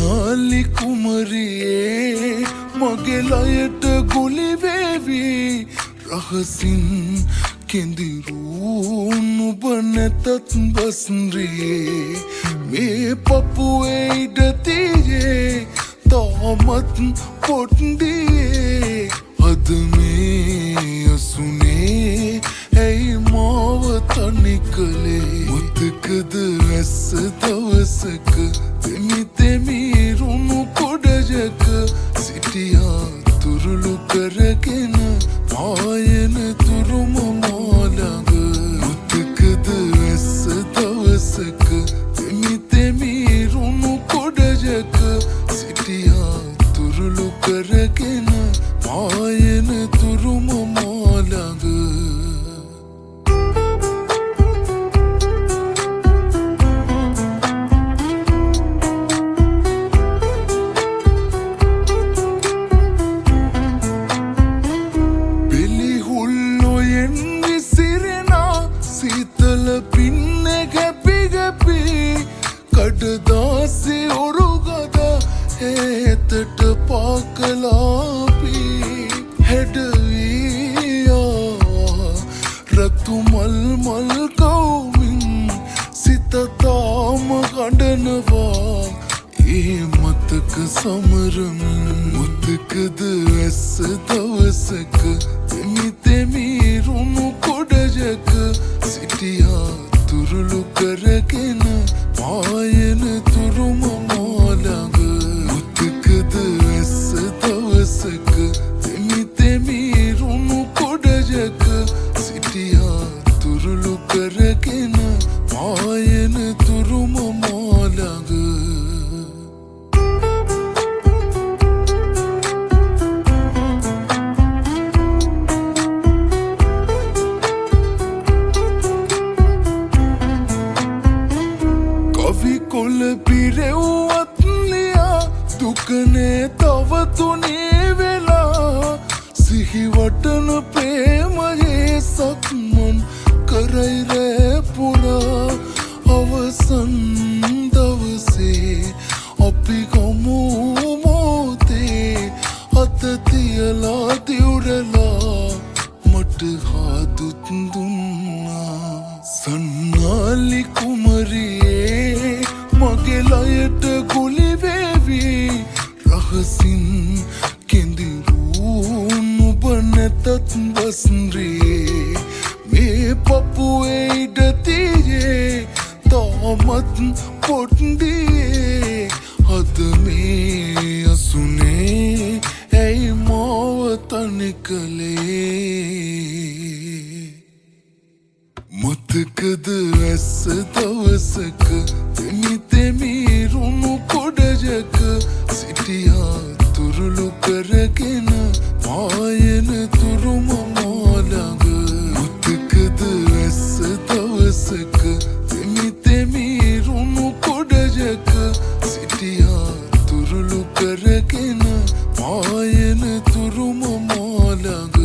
සන්නාලි කුමරියේ මගේ ලයට ගුලි වේවි රහසින් කෙඳිරු නුඹ නැතත් බස්රියේ මේ පපුවේ ඉඩ තියේ තාමත් පොට්ටියේ අද මේ අසුනේ ඇයි මාව තනි කළේ මුතකද වැස්ස දවසක තෙමි තෙමි රුණු කොඩජක සිටියා තුරුළු කරගෙන පායන තුරුම මාළඟ මුතකද වැස්ස දවසක තෙමි තෙමි රුණු කොඩජක සිටියා තුරුළු කරගෙන පායන තුරුම මාළඟ කඩදාසි ඔරුගද ඒතට පාකලාපි හැඩවීයා රතු මල් කවුමින් සිතතාම ගඩනවා ඒ මතක සමරමින් මුතකද වැස්ස දවසක තෙමි තෙමි රුණු කොඩජක සිටියා තුරුළු කරගෙන පායන තුරුම මාළඟ මුතකද වැස්ස දවසක තෙමි තෙමි රුණු කොඩජක සිටියා තුරුළු කරගෙන පායන තුරුම මාළඟ කොළ පිරෙව්වත් ලියා දුකනේ තව තුනේ වෙලා සිහිවටන ප්‍රේමයේ සක්මන් කරයි රෑ පුරා අවසන් දවසේ අපි ගමු මොහොතේ අත තියලා දිවුරලා මට හාදුත් දුන්නා සන්නාලි කුමරියේ මගේ ලයට ගුලි වේවි රහසින් කෙඳිරු නුඹ නැතත් බස්රියේ මේ පපුවේ ඉඩ තියේ තාමත් පොට්ටියේ අද මේ අසුනේ ඇයි මාව තනි කළේ මුතකද වැස්ස දවසක තෙමි තෙමි රුණු කොඩජක සිටියා තුරුළු කරගෙන පායන තුරුම මාළඟ මුතකද වැස්ස දවසක තෙමි තෙමි රුණු කොඩජක සිටියා තුරුළු කරගෙන පායන තුරුම මාළඟ